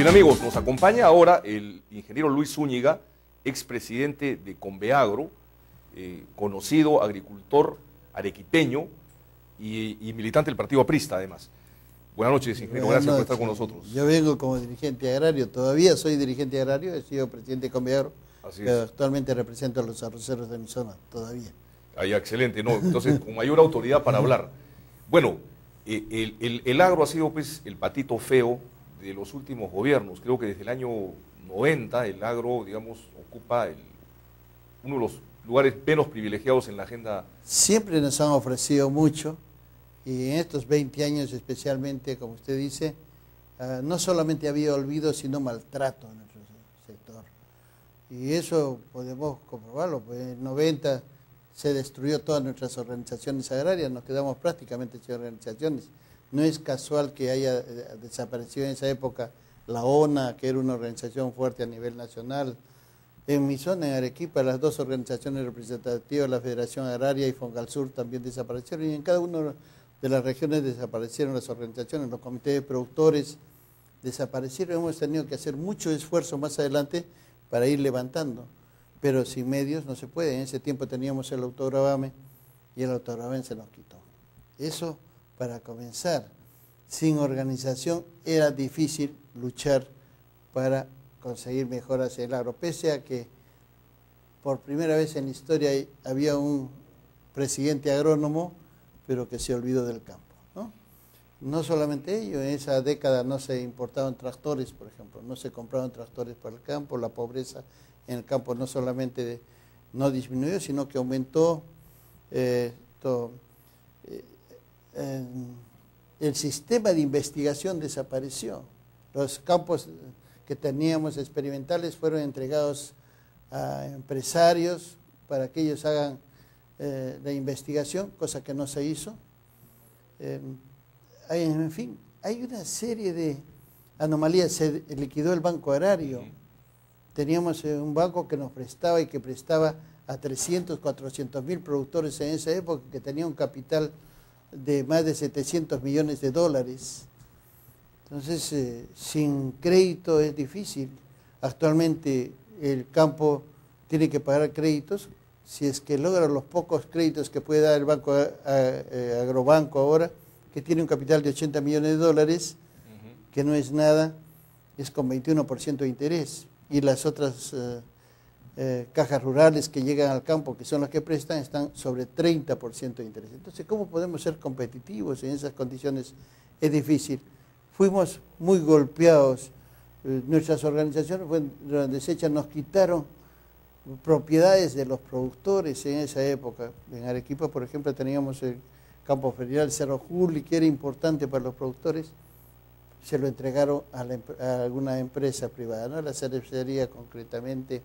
Bien amigos, nos acompaña ahora el ingeniero Luis Zúñiga, expresidente de Conveagro, conocido agricultor arequipeño y militante del Partido Aprista además. Buenas noches, ingeniero, gracias por estar con nosotros. Yo vengo como dirigente agrario, todavía soy dirigente agrario, he sido presidente de Conveagro, pero actualmente represento a los arroceros de mi zona, todavía. Ah, excelente, ¿no? Entonces, con mayor autoridad para hablar. Bueno, el agro ha sido pues el patito feo de los últimos gobiernos. Creo que desde el año 90 el agro, digamos, ocupa uno de los lugares menos privilegiados en la agenda. Siempre nos han ofrecido mucho y en estos 20 años especialmente, como usted dice, no solamente había olvido, sino maltrato en nuestro sector. Y eso podemos comprobarlo, pues en el 90 se destruyó todas nuestras organizaciones agrarias, nos quedamos prácticamente sin organizaciones. No es casual que haya desaparecido en esa época la ONA, que era una organización fuerte a nivel nacional. En mi zona, en Arequipa, las dos organizaciones representativas, la Federación Agraria y Fongalsur, también desaparecieron. Y en cada una de las regiones desaparecieron las organizaciones, los comités de productores desaparecieron. Hemos tenido que hacer mucho esfuerzo más adelante para ir levantando. Pero sin medios no se puede. En ese tiempo teníamos el autogravame y el autogravame se nos quitó. Eso para comenzar. Sin organización era difícil luchar para conseguir mejoras en el agro. Pese a que por primera vez en la historia había un presidente agrónomo, pero que se olvidó del campo, ¿no? No solamente ello, en esa década no se importaban tractores, por ejemplo, no se compraban tractores para el campo, la pobreza en el campo no solamente no disminuyó, sino que aumentó. El sistema de investigación desapareció. Los campos que teníamos experimentales fueron entregados a empresarios para que ellos hagan la investigación, cosa que no se hizo. En fin, hay una serie de anomalías. Se liquidó el Banco Agrario. Teníamos un banco que nos prestaba y que prestaba a 300, 400 mil productores en esa época, que tenía un capital de más de 700 millones de dólares. Entonces, sin crédito es difícil. Actualmente el campo tiene que pagar créditos. Si es que logra los pocos créditos que puede dar el Banco Agrobanco ahora, que tiene un capital de 80 millones de dólares, que no es nada, es con 21% de interés. Y las otras cajas rurales que llegan al campo, que son las que prestan, están sobre 30% de interés. Entonces, ¿cómo podemos ser competitivos en esas condiciones? Es difícil. Fuimos muy golpeados. Nuestras organizaciones fueron deshechas, nos quitaron propiedades de los productores en esa época. En Arequipa, por ejemplo, teníamos el campo ferial Cerro Juli, que era importante para los productores. Se lo entregaron a alguna empresa privada, ¿no? La cervecería concretamente.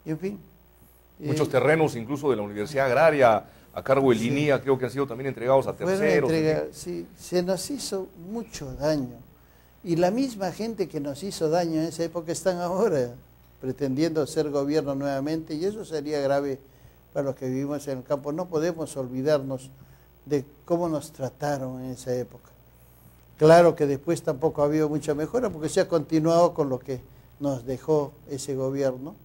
Y en fin. Muchos terrenos, incluso de la Universidad Agraria, a cargo del INIA, creo que han sido también entregados a terceros. Sí, se nos hizo mucho daño. Y la misma gente que nos hizo daño en esa época están ahora pretendiendo ser gobierno nuevamente, y eso sería grave para los que vivimos en el campo. No podemos olvidarnos de cómo nos trataron en esa época. Claro que después tampoco ha habido mucha mejora, porque se ha continuado con lo que nos dejó ese gobierno.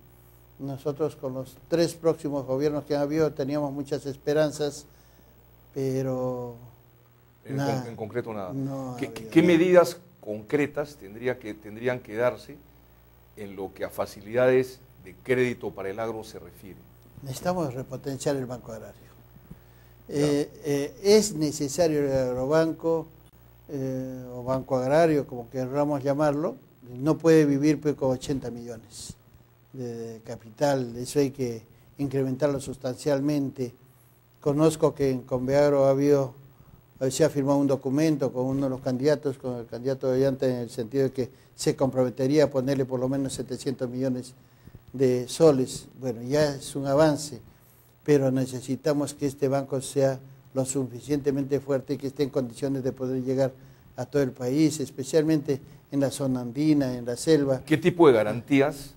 Nosotros con los 3 próximos gobiernos que han habido teníamos muchas esperanzas, pero en concreto nada. No ¿Qué medidas concretas tendrían que darse en lo que a facilidades de crédito para el agro se refiere? Necesitamos repotenciar el Banco Agrario. Es necesario el agrobanco o Banco Agrario, como queramos llamarlo. No puede vivir pues, con 80 millones de capital. Eso hay que incrementarlo sustancialmente. Conozco que en Conveagro se ha firmado un documento con uno de los candidatos, con el candidato de Ollanta, en el sentido de que se comprometería a ponerle por lo menos 700 millones de soles. Bueno, ya es un avance, pero necesitamos que este banco sea lo suficientemente fuerte y que esté en condiciones de poder llegar a todo el país, especialmente en la zona andina, en la selva. ¿Qué tipo de garantías,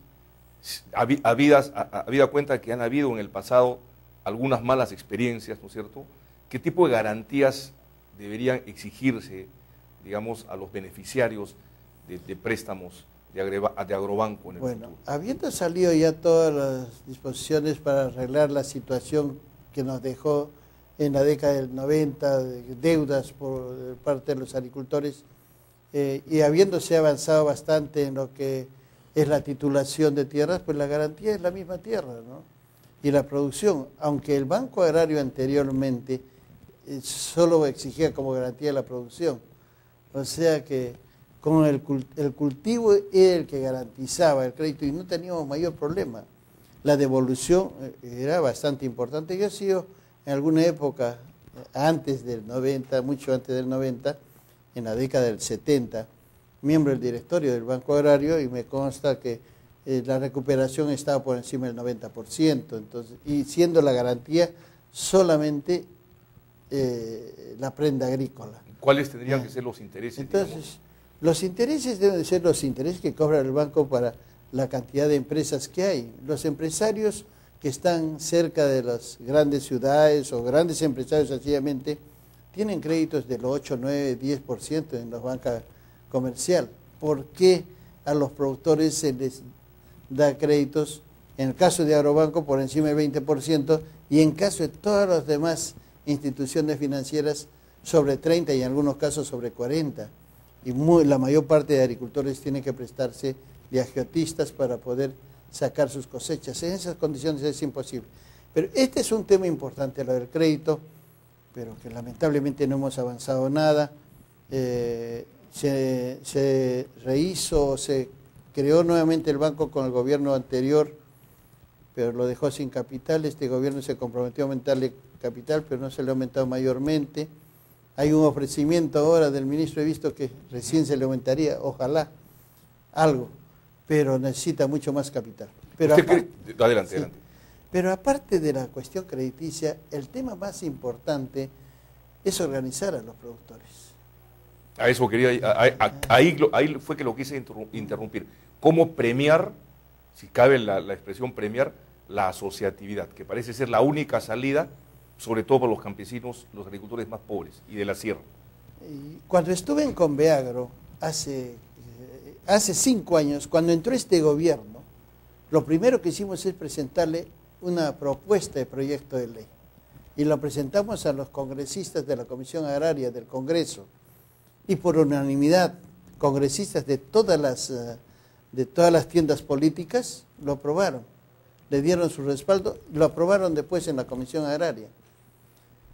habida cuenta que han habido en el pasado algunas malas experiencias, ¿no es cierto? ¿Qué tipo de garantías deberían exigirse, digamos, a los beneficiarios de préstamos de Agrobanco en el Bueno, futuro? habiendo salido ya todas las disposiciones para arreglar la situación que nos dejó en la década del 90, de deudas por parte de los agricultores, y habiéndose avanzado bastante en lo que es la titulación de tierras, pues la garantía es la misma tierra, ¿no? Y la producción, aunque el Banco Agrario anteriormente solo exigía como garantía la producción, o sea que con el cultivo era el que garantizaba el crédito y no teníamos mayor problema. La devolución era bastante importante. Yo he sido en alguna época, antes del 90, mucho antes del 90, en la década del 70, miembro del directorio del Banco Agrario y me consta que la recuperación estaba por encima del 90%, entonces, y siendo la garantía solamente la prenda agrícola. ¿Cuáles tendrían que ser los intereses? Entonces, digamos? los intereses deben de ser los intereses que cobra el banco para la cantidad de empresas que hay. Los empresarios que están cerca de las grandes ciudades o grandes empresarios sencillamente tienen créditos del 8, 9, 10% en la banca comercial. ¿Por qué a los productores se les da créditos, en el caso de Agrobanco, por encima del 20% y en caso de todas las demás instituciones financieras sobre 30 y en algunos casos sobre 40%? Y la mayor parte de agricultores tienen que prestarse de agiotistas para poder sacar sus cosechas. En esas condiciones es imposible. Pero este es un tema importante, lo del crédito, pero que lamentablemente no hemos avanzado nada. Se rehizo, se creó nuevamente el banco con el gobierno anterior, pero lo dejó sin capital. Este gobierno se comprometió a aumentarle capital, pero no se le ha aumentado mayormente. Hay un ofrecimiento ahora del ministro, he visto que recién se le aumentaría, ojalá, algo, pero necesita mucho más capital. Pero Adelante. Pero aparte de la cuestión crediticia, el tema más importante es organizar a los productores. A eso quería, ahí fue que lo quise interrumpir. ¿Cómo premiar, si cabe la expresión premiar, la asociatividad, que parece ser la única salida, sobre todo para los campesinos, los agricultores más pobres y de la sierra? Cuando estuve en Conveagro, hace 5 años, cuando entró este gobierno, lo primero que hicimos es presentarle una propuesta de proyecto de ley. Y lo presentamos a los congresistas de la Comisión Agraria del Congreso. Y por unanimidad, congresistas de todas las tiendas políticas lo aprobaron. Le dieron su respaldo y lo aprobaron después en la Comisión Agraria.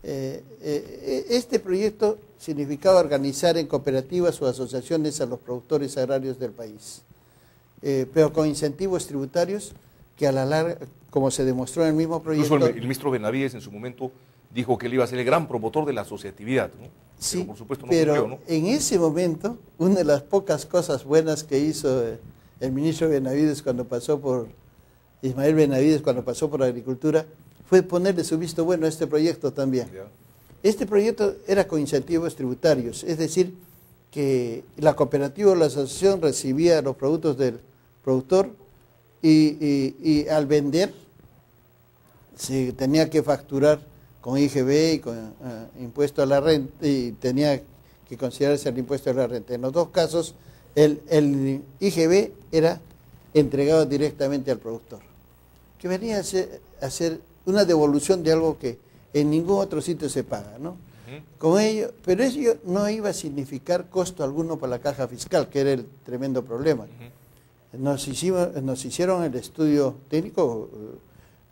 Este proyecto significaba organizar en cooperativas o asociaciones a los productores agrarios del país, pero con incentivos tributarios que a la larga, como se demostró en el mismo proyecto... Incluso el ministro Benavides en su momento dijo que él iba a ser el gran promotor de la asociatividad, ¿no? Sí, pero por supuesto no pero cumplió, ¿no? En ese momento, una de las pocas cosas buenas que hizo el ministro Benavides cuando pasó por... Ismael Benavides cuando pasó por Agricultura, fue ponerle su visto bueno a este proyecto también. Ya. Este proyecto era con incentivos tributarios, es decir, que la cooperativa o la asociación recibía los productos del productor y al vender se tenía que facturar con IGB y con impuesto a la renta, y tenía que considerarse el impuesto a la renta. En los dos casos, el IGB era entregado directamente al productor, que venía a ser una devolución de algo que en ningún otro sitio se paga, ¿no? Con ello, pero ello no iba a significar costo alguno para la caja fiscal, que era el tremendo problema. Nos hicieron el estudio técnico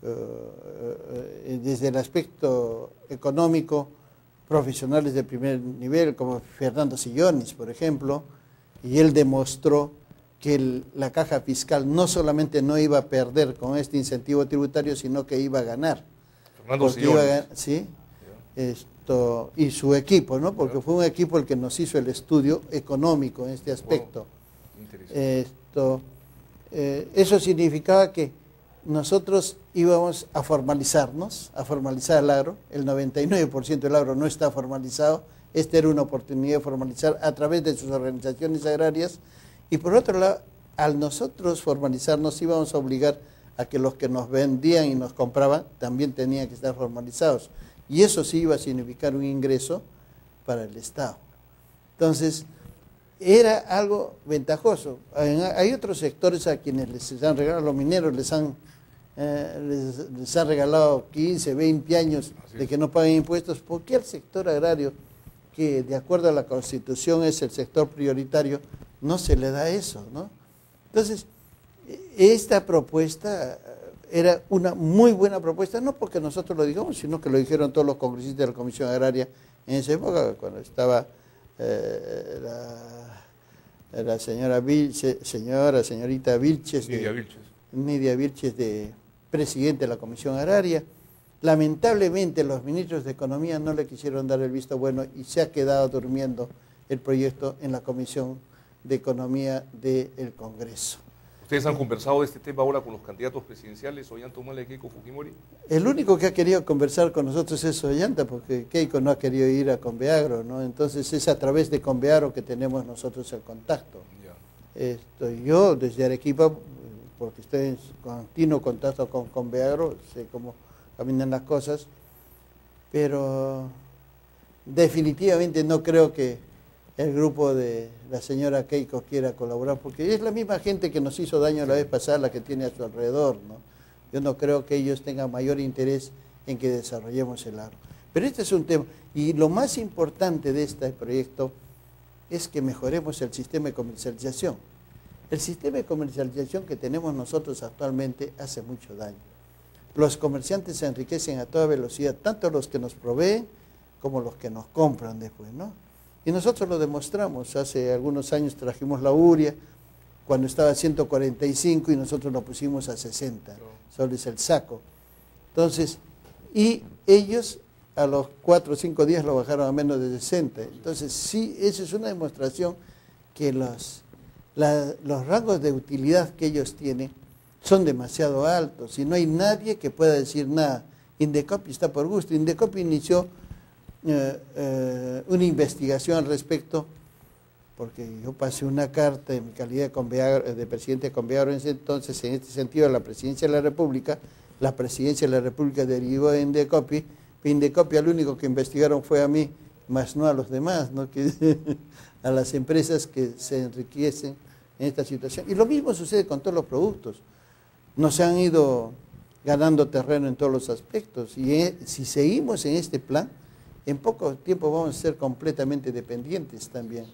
desde el aspecto económico, profesionales de primer nivel, como Fernando Sillonis, por ejemplo, y él demostró que la caja fiscal no solamente no iba a perder con este incentivo tributario, sino que iba a ganar. Fernando Sillonis. Sí, y su equipo, ¿no? Porque fue un equipo el que nos hizo el estudio económico en este aspecto. Eso significaba que nosotros íbamos a formalizarnos, a formalizar el agro. El 99% del agro no está formalizado. Esta era una oportunidad de formalizar a través de sus organizaciones agrarias. Y por otro lado, al nosotros formalizarnos íbamos a obligar a que los que nos vendían y nos compraban también tenían que estar formalizados. Y eso sí iba a significar un ingreso para el Estado. Entonces, era algo ventajoso. Hay otros sectores a quienes les han regalado, los mineros les han regalado 15, 20 años de que no paguen impuestos. ¿Por qué al sector agrario, que de acuerdo a la Constitución es el sector prioritario, no se le da eso, ¿no? Entonces, esta propuesta era una muy buena propuesta, no porque nosotros lo digamos, sino que lo dijeron todos los congresistas de la Comisión Agraria en esa época, cuando estaba la señorita Vilches, Nidia Vilches, de presidente de la Comisión Agraria. Lamentablemente los ministros de Economía no le quisieron dar el visto bueno y se ha quedado durmiendo el proyecto en la Comisión de Economía del Congreso. ¿Ustedes han conversado de este tema ahora con los candidatos presidenciales, Ollanta Humala y Keiko Fujimori? El único que ha querido conversar con nosotros es Ollanta, porque Keiko no ha querido ir a Conveagro, ¿no? Entonces es a través de Conveagro que tenemos nosotros el contacto. Yo desde Arequipa, porque estoy en continuo contacto con Conveagro, sé cómo caminan las cosas, pero definitivamente no creo que el grupo de la señora Keiko quiera colaborar, porque es la misma gente que nos hizo daño la vez pasada la que tiene a su alrededor, ¿no? Yo no creo que ellos tengan mayor interés en que desarrollemos el agro. Pero este es un tema, y lo más importante de este proyecto es que mejoremos el sistema de comercialización. El sistema de comercialización que tenemos nosotros actualmente hace mucho daño. Los comerciantes se enriquecen a toda velocidad, tanto los que nos proveen como los que nos compran después, ¿no? Y nosotros lo demostramos. Hace algunos años trajimos la urea, cuando estaba a 145 y nosotros lo pusimos a 60 soles el saco. Entonces, y ellos a los 4 o 5 días lo bajaron a menos de 60. Entonces, sí, esa es una demostración que los rangos de utilidad que ellos tienen son demasiado altos y no hay nadie que pueda decir nada. Indecopi está por gusto. Indecopi inició una investigación al respecto, porque yo pasé una carta en mi calidad de presidente de Conveagro en ese entonces, en este sentido, a la Presidencia de la República. La Presidencia de la República derivó de Indecopi. Indecopi al único que investigaron fue a mí, más no a los demás, ¿no? A las empresas que se enriquecen en esta situación. Y lo mismo sucede con todos los productos. Nos han ido ganando terreno en todos los aspectos. Y si seguimos en este plan, en poco tiempo vamos a ser completamente dependientes también.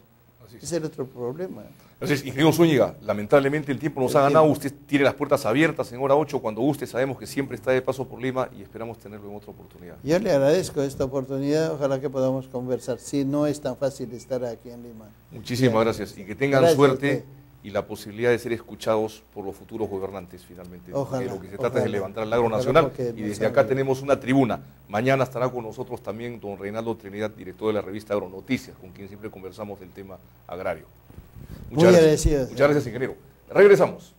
Ese es el otro problema. Entonces, ingeniero Zúñiga, lamentablemente el tiempo nos ha ganado. Usted tiene las puertas abiertas en hora 8 cuando guste. Sabemos que siempre está de paso por Lima y esperamos tenerlo en otra oportunidad. Yo le agradezco esta oportunidad. Ojalá que podamos conversar. Sí, no es tan fácil estar aquí en Lima. Muchísimas gracias y que tengan suerte y la posibilidad de ser escuchados por los futuros gobernantes finalmente. Ojalá, lo que se trata es de levantar el agro nacional y desde acá tenemos una tribuna. Mañana estará con nosotros también don Reinaldo Trinidad, director de la revista Agronoticias, con quien siempre conversamos del tema agrario. Muchas gracias, ingeniero. Regresamos.